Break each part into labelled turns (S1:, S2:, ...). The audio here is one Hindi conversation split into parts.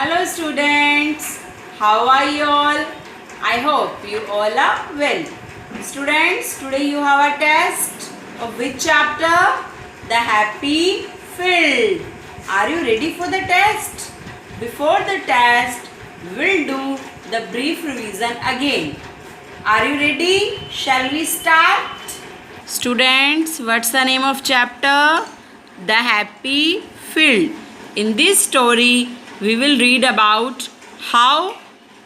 S1: Hello students, how are you all? I hope you all are well. Students, today you have a test of which chapter? The Happy Field. Are you ready for the test? Before the test, we will do the brief revision again. Are you ready? Shall we start? Students, what's the name of chapter? The Happy Field. In this story, we will read about how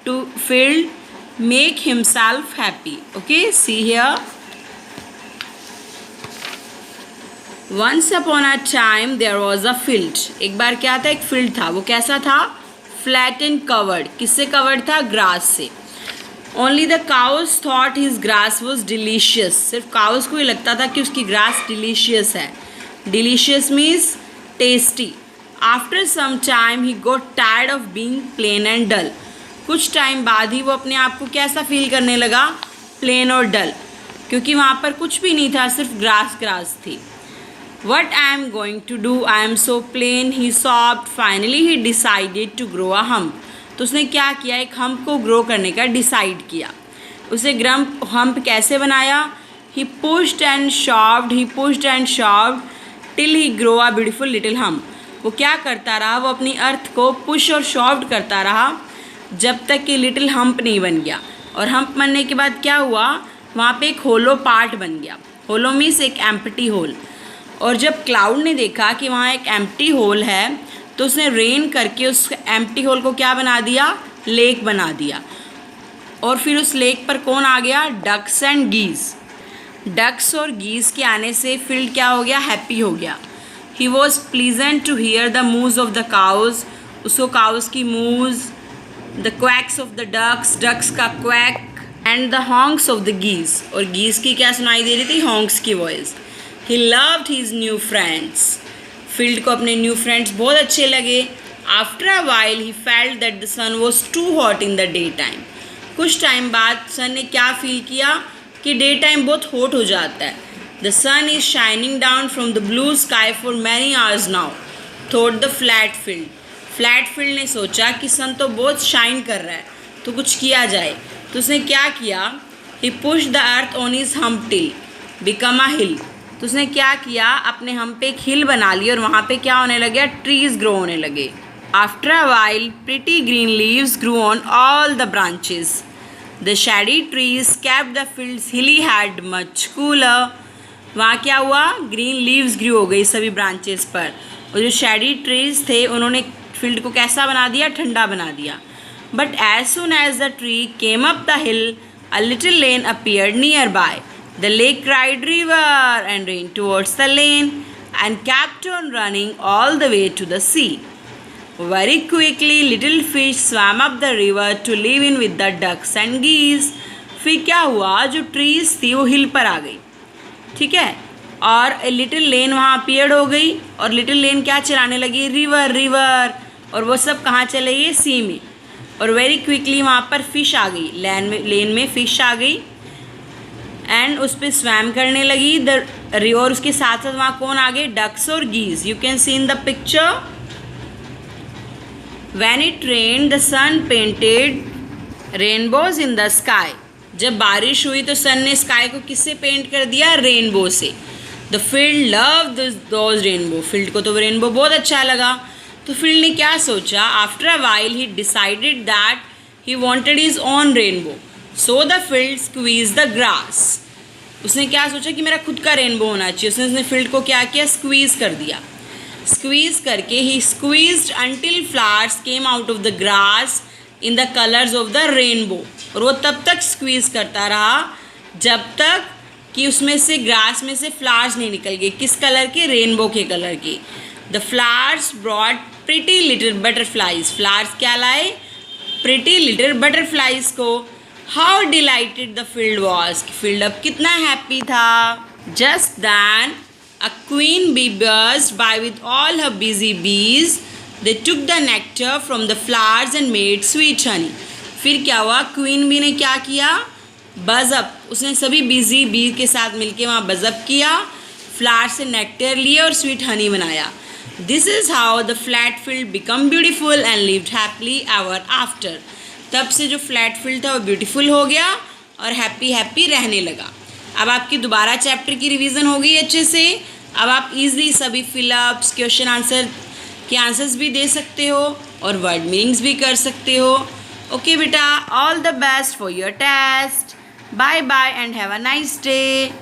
S1: to field make himself happy. Okay, see here. Once upon a time there was a field. एक बार क्या था, एक फील्ड था. वो कैसा था? Flat and covered. किससे covered था? Grass से. Only the cows thought his grass was delicious. सिर्फ cows को ही लगता था कि उसकी grass delicious है. Delicious means tasty. After some time he got tired of being plain and dull. कुछ टाइम बाद ही वो अपने आप को कैसा फील करने लगा? प्लेन और डल, क्योंकि वहाँ पर कुछ भी नहीं था, सिर्फ ग्रास थी. What I am going to do? I am so plain, he sobbed. Finally he decided to grow a hump. तो उसने क्या किया? एक हम्प को ग्रो करने का डिसाइड किया. उसे हम्प कैसे बनाया? He pushed and shoved till he grew a beautiful little hump. वो क्या करता रहा? वो अपनी अर्थ को पुश और शॉफ्ट करता रहा जब तक कि लिटिल हम्प नहीं बन गया. और हम्प बनने के बाद क्या हुआ? वहाँ पे एक होलो पार्ट बन गया. होलो मीन्स एक एम्प्टी होल. और जब क्लाउड ने देखा कि वहाँ एक एम्प्टी होल है, तो उसने रेन करके उस एम्प्टी होल को क्या बना दिया? लेक बना दिया. और फिर उस लेक पर कौन आ गया? Ducks and geese. डक्स और गीज़ के आने से फील्ड क्या हो गया? हैप्पी हो गया. He was pleasant to hear the moos of the cows. उसको cows की moos, the quacks of the ducks का quack, and the honks of the geese. और geese की क्या सुनाई दे रही थी? honks की voice. He loved his new friends. Field को अपने न्यू फ्रेंड्स बहुत अच्छे लगे. After a while he felt that the sun was too hot in the daytime. कुछ टाइम बाद सन ने क्या फील किया कि डे टाइम बहुत हॉट हो जाता है. The sun is shining down from the blue sky for many hours now, thought the flat field. Flat field ने सोचा कि सन तो बहुत शाइन कर रहा है, तो कुछ किया जाए. तो उसने क्या किया? He pushed the earth on his hump till become a hill. तो उसने क्या किया? अपने हम पे एक हिल बना ली और वहाँ पे क्या होने लगे? ट्रीज ग्रो होने लगे. After a while, pretty green leaves grew on all the branches. The shady trees kept the fields hilly had much cooler. वहाँ क्या हुआ? ग्रीन लीव्स ग्रू हो गई सभी ब्रांचेस पर. और जो शेडी ट्रीज थे उन्होंने फील्ड को कैसा बना दिया? ठंडा बना दिया. But as soon as the tree came up the hill a little lane appeared near by. The lake cried river and ran towards the lane and kept on running all the way to the sea. Very quickly little fish swam up the river to live in with the ducks and geese. फिर क्या हुआ? जो ट्रीज थी वो हिल पर आ गई, ठीक है, और लिटिल लेन वहाँ अपीयर्ड हो गई. और लिटिल लेन क्या चलाने लगी? रिवर. और वो सब कहाँ चले गए? सी में. और वेरी क्विकली वहाँ पर फिश आ गई. लेन में फिश आ गई एंड उस पर स्वैम करने लगी द रिवर. और उसके साथ साथ वहाँ कौन आ गए? डक्स और geese. You can see in the picture. When it rained the sun painted rainbows in the sky. जब बारिश हुई तो सन ने स्काई को किससे पेंट कर दिया? रेनबो से. The field love those rainbow. Field को तो वो रेनबो बहुत अच्छा लगा. तो फील्ड ने क्या सोचा? After a while he decided that he wanted his own rainbow. So the field squeeze the grass. उसने क्या सोचा कि मेरा खुद का रेनबो होना चाहिए. उसने फील्ड को क्या किया? स्क्वीज कर दिया. स्क्वीज करके ही squeezed until flowers came out of the grass in the colours of the rainbow. और वो तब तक स्क्वीज़ करता रहा जब तक कि उसमें से ग्रास में से फ्लावर्स नहीं निकल गए. किस कलर के? रेनबो के कलर के. The flowers brought pretty little butterflies. Flowers क्या लाए? प्रिटी लिटिल बटरफ्लाइज को. How delighted the field was. Field अब कितना हैप्पी था. Just then a queen bee burst by with all her busy bees. They took the nectar from the flowers and made sweet honey. फिर क्या हुआ? क्वीन बी ने क्या किया? बज़अप. उसने सभी बिजी बी के साथ मिलके वहाँ बज़अप किया, फ्लावर से नेक्टर लिए और स्वीट हनी बनाया. This is how the flat field become beautiful and lived happily ever after. तब से जो फ्लैट फील्ड था वो ब्यूटीफुल हो गया और हैप्पी हैप्पी रहने लगा। अब आपकी दोबारा चैप्टर की रिवीजन हो गई अच्छे से। अब आप इजीली सभी फिलअप्स, क्वेश्चन आंसर के आंसर्स भी दे सकते हो और वर्ड मीनिंग्स भी कर सकते हो। ओके बेटा, all the best for your test. Bye bye and have a nice day.